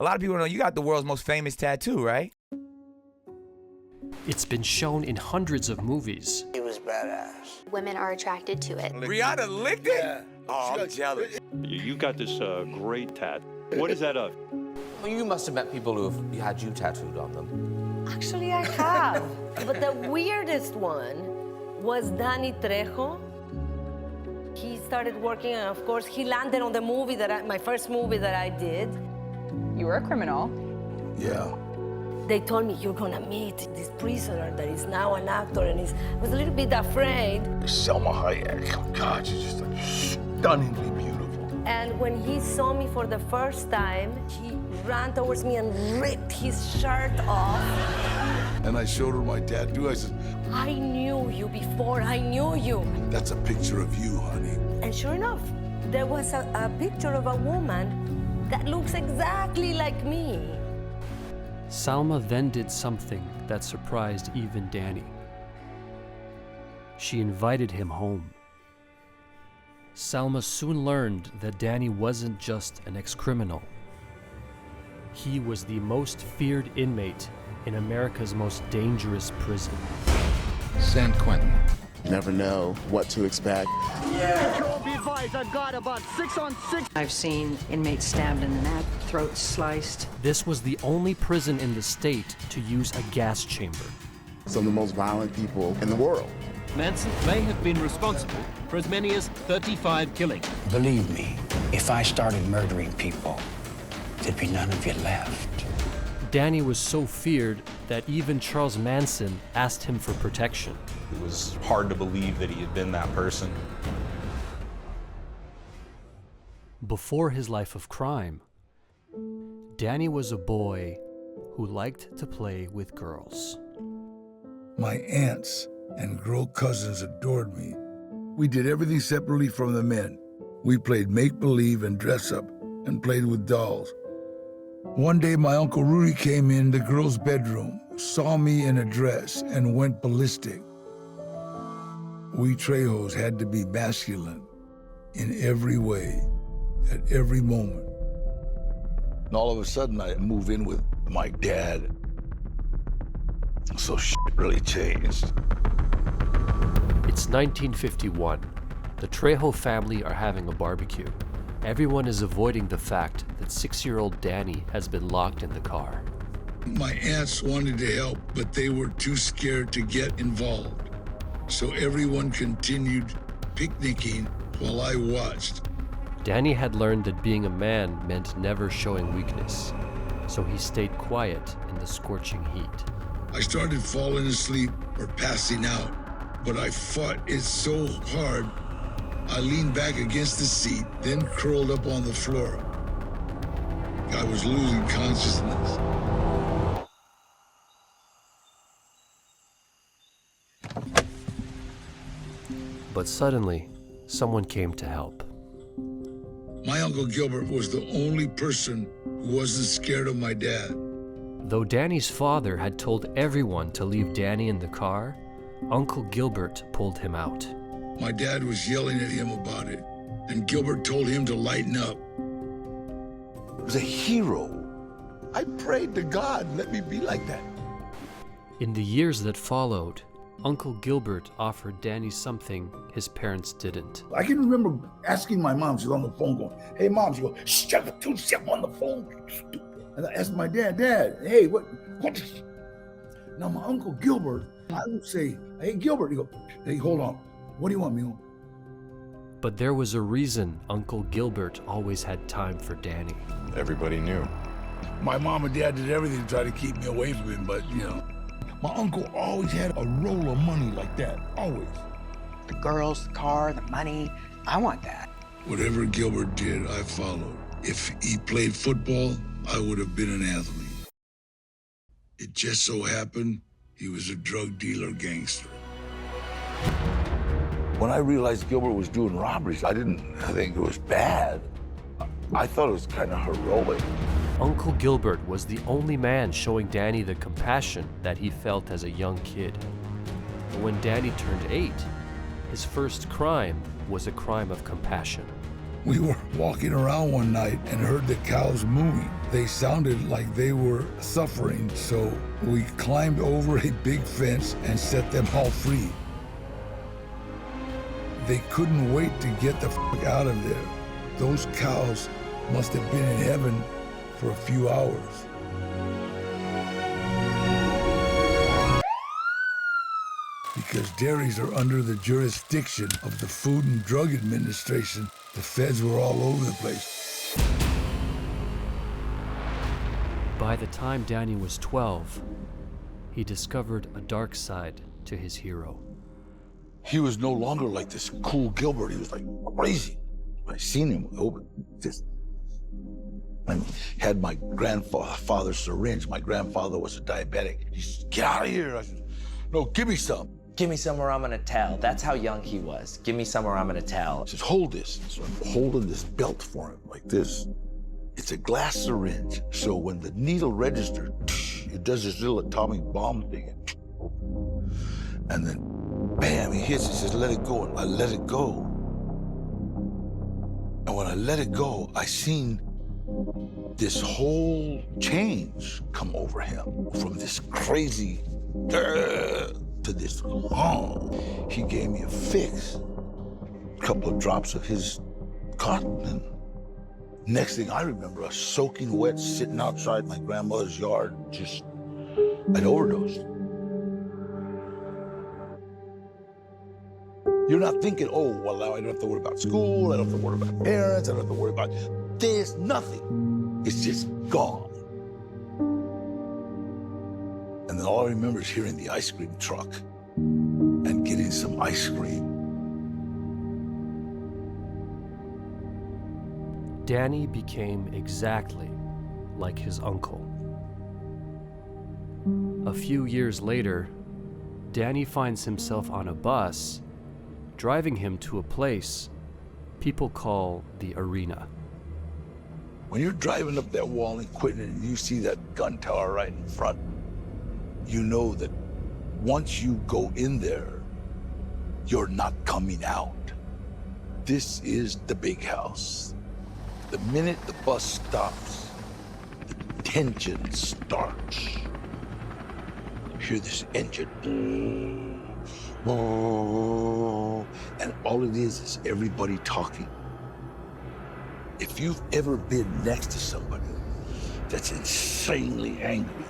A lot of people know you got the world's most famous tattoo, right? It's been shown in hundreds of movies. He was badass. Women are attracted to it. Rihanna licked it? Yeah. Oh, I'm jealous. You got this great tat. What is that of? Well, you must have met people who've had you tattooed on them. Actually, I have. But the weirdest one was Danny Tréjo. He started working, and of course, he landed on the movie my first movie that I did. You were a criminal. Yeah. They told me, you're gonna meet this prisoner that is now an actor, and I was a little bit afraid. Selma Hayek. Oh, God, she's just stunningly beautiful. And when he saw me for the first time, he ran towards me and ripped his shirt off. And I showed her my tattoo. I said, I knew you before I knew you. that's a picture of you, honey. And sure enough, there was a picture of a woman that looks exactly like me. Salma then did something that surprised even Danny. She invited him home. Salma soon learned that Danny wasn't just an ex-criminal. He was the most feared inmate in America's most dangerous prison. San Quentin. Never know what to expect. Be advised, I've got about 6 on 6. I've seen inmates stabbed in the neck, throats sliced. This was the only prison in the state to use a gas chamber. Some of the most violent people in the world. Manson may have been responsible for as many as 35 killings. Believe me, if I started murdering people, there'd be none of you left. Danny was so feared that even Charles Manson asked him for protection. It was hard to believe that he had been that person. Before his life of crime, Danny was a boy who liked to play with girls. My aunts and girl cousins adored me. We did everything separately from the men. We played make-believe and dress-up and played with dolls. One day, my Uncle Rudy came in the girls' bedroom, saw me in a dress, and went ballistic. We Trejos had to be masculine in every way, at every moment. And all of a sudden, I move in with my dad. So shit really changed. It's 1951. The Trejo family are having a barbecue. Everyone is avoiding the fact that 6-year-old Danny has been locked in the car. My aunts wanted to help, but they were too scared to get involved. So everyone continued picnicking while I watched. Danny had learned that being a man meant never showing weakness, so he stayed quiet in the scorching heat. I started falling asleep or passing out, but I fought it so hard, I leaned back against the seat, then curled up on the floor. I was losing consciousness. But suddenly, someone came to help. My Uncle Gilbert was the only person who wasn't scared of my dad. Though Danny's father had told everyone to leave Danny in the car, Uncle Gilbert pulled him out. My dad was yelling at him about it, and Gilbert told him to lighten up. He was a hero. I prayed to God, let me be like that. In the years that followed, Uncle Gilbert offered Danny something his parents didn't. I can remember asking my mom, she's on the phone going, hey mom, she goes, shut up, don't sit on the phone, stupid. And I asked my dad, hey, what? Now my Uncle Gilbert, I would say, hey Gilbert, he go, hey, hold on, what do you want, Mio? But there was a reason Uncle Gilbert always had time for Danny. Everybody knew. My mom and dad did everything to try to keep me away from him, but you know, my uncle always had a roll of money like that, always. The girls, the car, the money, I want that. Whatever Gilbert did, I followed. If he played football, I would have been an athlete. It just so happened he was a drug dealer gangster. When I realized Gilbert was doing robberies, I didn't think it was bad. I thought it was kind of heroic. Uncle Gilbert was the only man showing Danny the compassion that he felt as a young kid. But when Danny turned 8, his first crime was a crime of compassion. We were walking around one night and heard the cows moving. They sounded like they were suffering, so we climbed over a big fence and set them all free. They couldn't wait to get the fuck out of there. Those cows must have been in heaven for a few hours. Because dairies are under the jurisdiction of the Food and Drug Administration, the feds were all over the place. By the time Danny was 12, he discovered a dark side to his hero. He was no longer like this cool Gilbert. He was like crazy. I seen him open this. I had my grandfather's syringe. My grandfather was a diabetic. He said, "Get out of here." I said, "No, give me some." Give me some or I'm gonna tell. That's how young he was. Give me some or I'm gonna tell. He says, "Hold this." So I'm holding this belt for him like this. It's a glass syringe. So when the needle registers, it does this little atomic bomb thing. And then, bam, he hits it. He says, "Let it go." And I let it go. And when I let it go, I seen this whole change come over him from this crazy to this. He gave me a fix, a couple of drops of his cotton. And next thing I remember, I was soaking wet, sitting outside my grandmother's yard, I'd overdosed. You're not thinking, oh, well, now I don't have to worry about school, I don't have to worry about parents, I don't have to worry about this, nothing. It's just gone. And then all I remember is hearing the ice cream truck and getting some ice cream. Danny became exactly like his uncle. A few years later, Danny finds himself on a bus driving him to a place people call the arena. When you're driving up that wall in Quinton and you see that gun tower right in front, you know that once you go in there, you're not coming out. This is the big house. The minute the bus stops, the tension starts. You hear this engine. And all it is everybody talking. If you've ever been next to somebody that's insanely angry,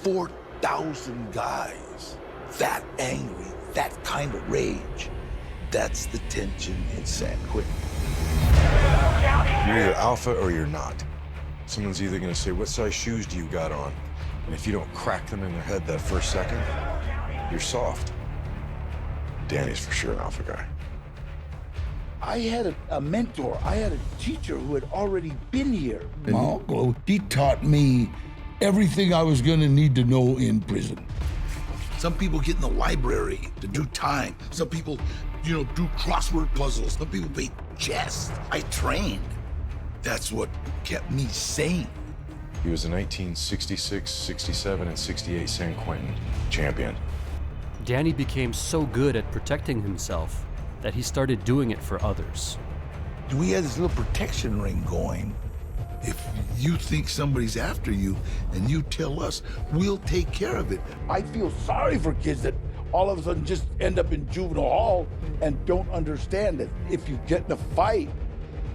4,000 guys, that angry, that kind of rage, that's the tension in San Quentin. You're either alpha or you're not. Someone's either gonna say, "What size shoes do you got on?" And if you don't crack them in their head that first second, you're soft. Danny's for sure an alpha guy. I had a mentor. I had a teacher who had already been here. My uncle, he taught me everything I was gonna need to know in prison. Some people get in the library to do time. Some people, do crossword puzzles. Some people play chess. I trained. That's what kept me sane. He was a 1966, 67, and 68 San Quentin champion. Danny became so good at protecting himself that he started doing it for others. We had this little protection ring going. If you think somebody's after you and you tell us, we'll take care of it. I feel sorry for kids that all of a sudden just end up in juvenile hall and don't understand that if you get in a fight,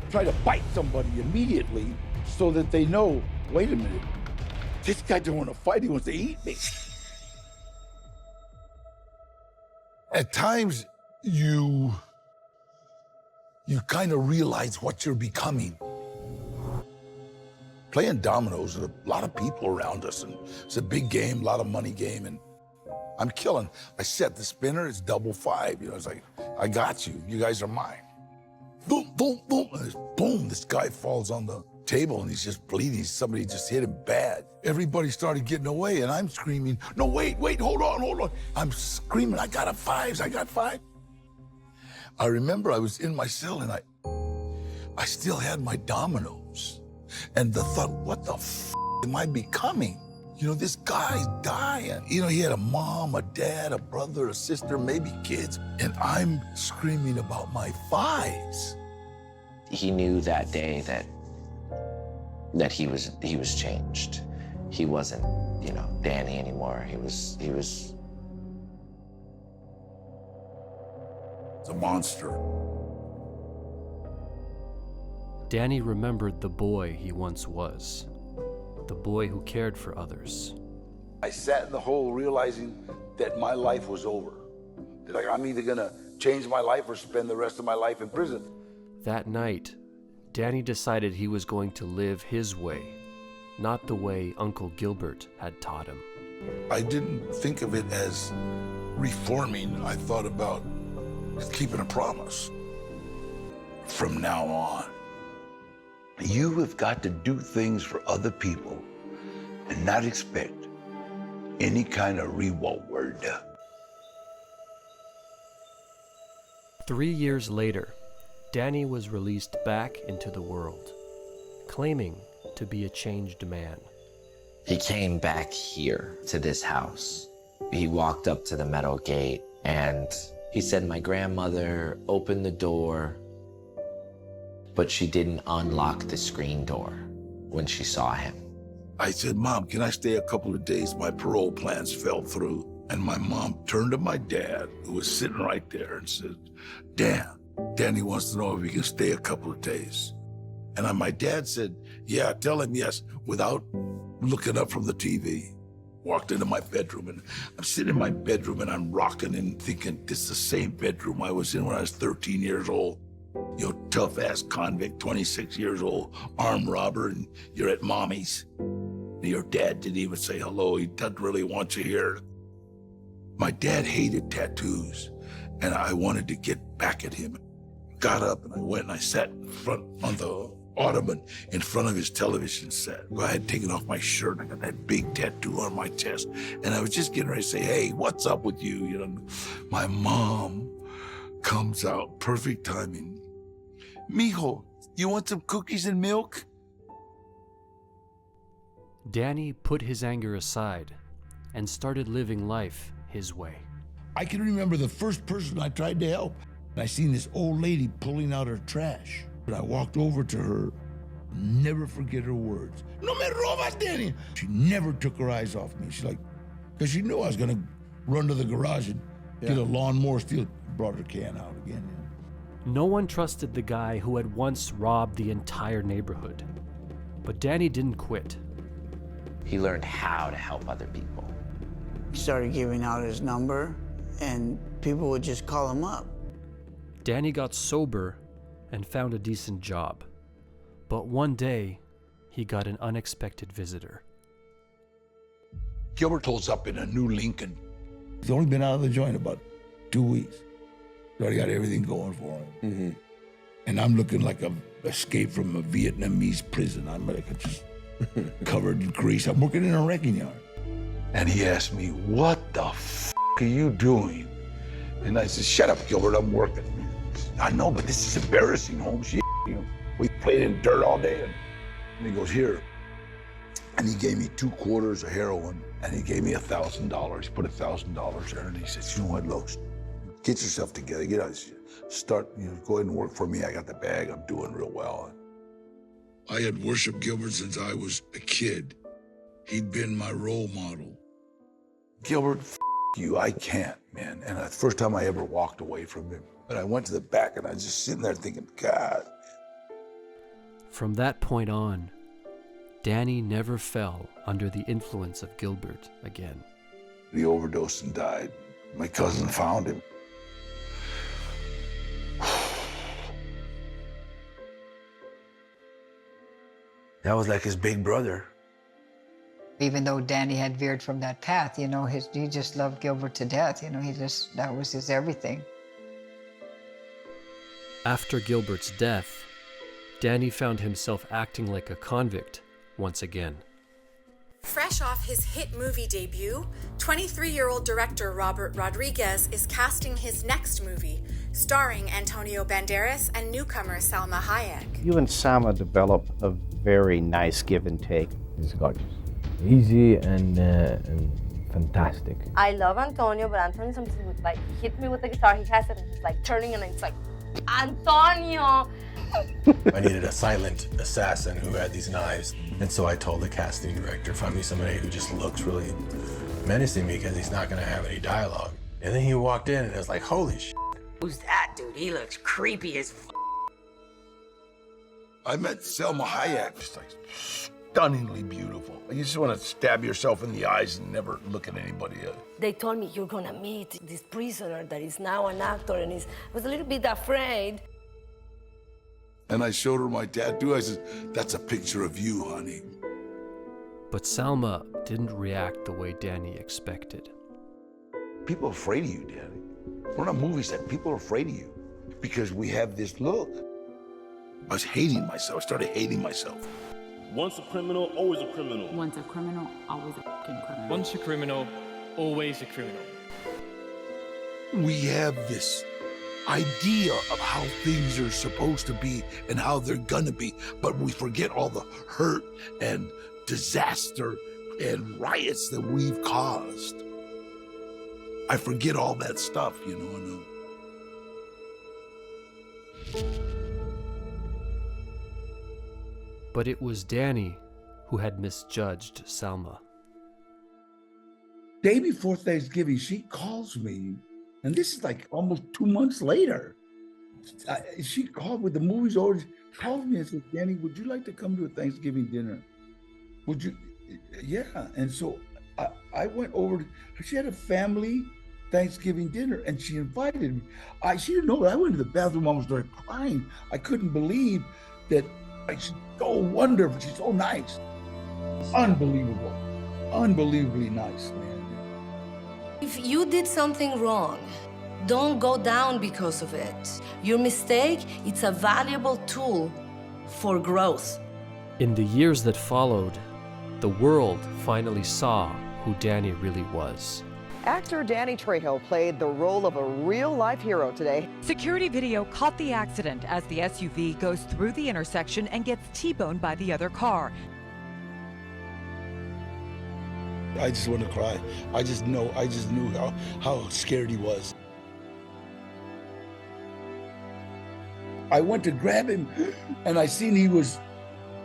try to bite somebody immediately so that they know, wait a minute, this guy don't want to fight, he wants to eat me. At times, you kind of realize what you're becoming. Playing dominoes, there's a lot of people around us, and it's a big game, a lot of money game, and I'm killing. I set the spinner, it's double five. It's like, I got you, you guys are mine. Boom, boom, boom, and boom, this guy falls on the table and he's just bleeding. Somebody just hit him bad. Everybody started getting away and I'm screaming, "No, wait, hold on. I'm screaming, I got five. I remember I was in my cell and I still had my dominoes. And the thought, what the am I becoming? This guy's dying. He had a mom, a dad, a brother, a sister, maybe kids. And I'm screaming about my fives. He knew that day that he was changed. He wasn't, Danny anymore. He was a monster. Danny remembered the boy he once was, the boy who cared for others. I sat in the hole realizing that my life was over. Like, I'm either gonna change my life or spend the rest of my life in prison. That night, Danny decided he was going to live his way, not the way Uncle Gilbert had taught him. I didn't think of it as reforming. I thought about keeping a promise. From now on, you have got to do things for other people and not expect any kind of reward. 3 years later, Danny was released back into the world, claiming to be a changed man. He came back here to this house. He walked up to the metal gate and he said, my grandmother opened the door, but she didn't unlock the screen door when she saw him. I said, Mom, can I stay a couple of days? My parole plans fell through. And my mom turned to my dad, who was sitting right there, and said, Danny wants to know if he can stay a couple of days. And my dad said, yeah, tell him yes, without looking up from the TV. Walked into my bedroom, and I'm sitting in my bedroom, and I'm rocking and thinking, this is the same bedroom I was in when I was 13 years old. Tough-ass convict, 26 years old, armed robber, and you're at mommy's. Your dad didn't even say hello. He doesn't really want you here. My dad hated tattoos, and I wanted to get back at him. Got up, and I went and I sat in front on the ottoman in front of his television set. I had taken off my shirt. I got that big tattoo on my chest, and I was just getting ready to say, hey, what's up with you? My mom comes out, perfect timing. Mijo, you want some cookies and milk? Danny put his anger aside and started living life his way. I can remember the first person I tried to help. I seen this old lady pulling out her trash. I walked over to her, never forget her words. No me robas, Danny. She never took her eyes off me. She's like, because she knew I was gonna run to the garage and get a lawnmower, brought her can out again. No one trusted the guy who had once robbed the entire neighborhood. But Danny didn't quit. He learned how to help other people. He started giving out his number, and people would just call him up. Danny got sober and found a decent job. But one day, he got an unexpected visitor. Gilbert pulls up in a new Lincoln. He's only been out of the joint about 2 weeks. He's already got everything going for him. Mm-hmm. And I'm looking like I've escaped from a Vietnamese prison. I'm like just covered in grease. I'm working in a wrecking yard. And he asked me, what the f*** are you doing? And I said, shut up, Gilbert, I'm working. I know, but this is embarrassing, Holmes. We played in dirt all day. And he goes, here. And he gave me 2 quarters of heroin, and he gave me $1,000. He put $1,000 there, and he said, you know what, Los, get yourself together, get out, start, go ahead and work for me. I got the bag, I'm doing real well. I had worshiped Gilbert since I was a kid. He'd been my role model. Gilbert, you, I can't, man. And the first time I ever walked away from him. But I went to the back and I was just sitting there thinking, God. From that point on, Danny never fell under the influence of Gilbert again. He overdosed and died. My cousin found him. That was like his big brother. Even though Danny had veered from that path, he just loved Gilbert to death. That was his everything. After Gilbert's death, Danny found himself acting like a convict once again. Fresh off his hit movie debut, 23-year-old director Robert Rodriguez is casting his next movie, starring Antonio Banderas and newcomer Salma Hayek. You and Salma developed a very nice give and take. It's gorgeous. Easy and fantastic. I love Antonio, but Antonio sometimes would hit me with the guitar. He has it and he's turning and it's like, Antonio! I needed a silent assassin who had these knives. And so I told the casting director, find me somebody who just looks really menacing because he's not going to have any dialogue. And then he walked in and it was like, holy shit. Who's that dude? He looks creepy as f. I met Selma Hayek, just like stunningly beautiful. You just want to stab yourself in the eyes and never look at anybody else. They told me, you're gonna meet this prisoner that is now an actor, and I was a little bit afraid. And I showed her my tattoo. I said, that's a picture of you, honey. But Salma didn't react the way Danny expected. People are afraid of you, Danny. We're not movies that people are afraid of you because we have this look. I was hating myself. I started hating myself. Once a criminal, always a criminal. Once a criminal, always a fucking criminal. Once a criminal, always a criminal. We have this idea of how things are supposed to be and how they're gonna be, but we forget all the hurt and disaster and riots that we've caused. I forget all that stuff, you know. But it was Danny who had misjudged Salma. Day before Thanksgiving, she calls me, and this is like almost 2 months later. She called with the movies order, called me and said, Danny, would you like to come to a Thanksgiving dinner? Would you? Yeah. And so I went over, she had a family Thanksgiving dinner and she invited me. She didn't know that I went to the bathroom, almost started crying. I couldn't believe that she's so wonderful, she's so nice. Unbelievable, unbelievably nice, man. If you did something wrong, don't go down because of it. Your mistake, it's a valuable tool for growth. In the years that followed, the world finally saw who Danny really was. Actor Danny Trejo played the role of a real-life hero today. Security video caught the accident as the SUV goes through the intersection and gets T-boned by the other car. I just want to cry. I just knew how scared he was. I went to grab him and I seen he was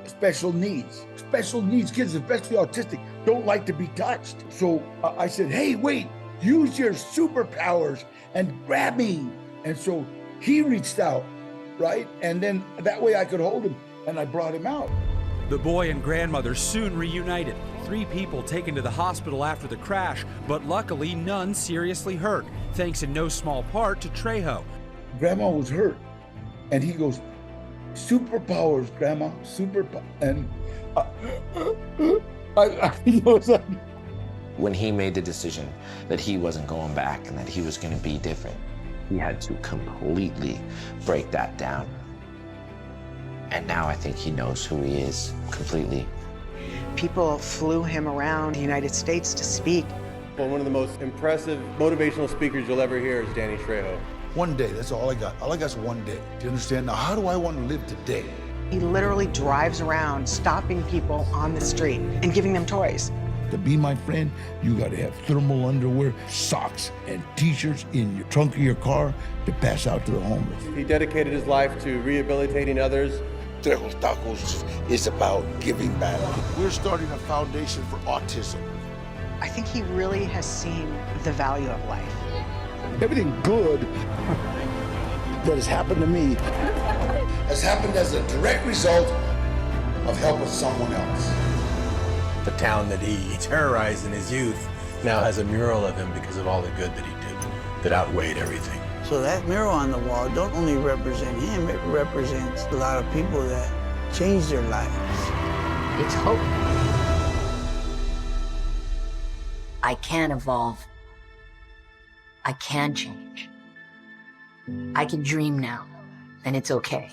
special needs. Special needs kids, especially autistic, don't like to be touched. So I said, hey, wait, use your superpowers and grab me. And so he reached out, right? And then that way I could hold him and I brought him out. The boy and grandmother soon reunited. 3 people taken to the hospital after the crash, but luckily none seriously hurt, thanks in no small part to Trejo. Grandma was hurt and he goes, superpowers, Grandma, superpower. And I was like, when he made the decision that he wasn't going back and that he was going to be different, he had to completely break that down. And now I think he knows who he is completely. People flew him around the United States to speak. Well, one of the most impressive motivational speakers you'll ever hear is Danny Trejo. One day, that's all I got. All I got is one day. Do you understand? Now, how do I want to live today? He literally drives around stopping people on the street and giving them toys. To be my friend, you got to have thermal underwear, socks, and t-shirts in your trunk of your car to pass out to the homeless. He dedicated his life to rehabilitating others. Trejo's Tacos is about giving back. We're starting a foundation for autism. I think he really has seen the value of life. Everything good that has happened to me has happened as a direct result of helping someone else. The town that he terrorized in his youth now has a mural of him because of all the good that he did that outweighed everything. So that mural on the wall don't only represent him, it represents a lot of people that changed their lives. It's hope. I can evolve. I can change. I can dream now, and it's okay.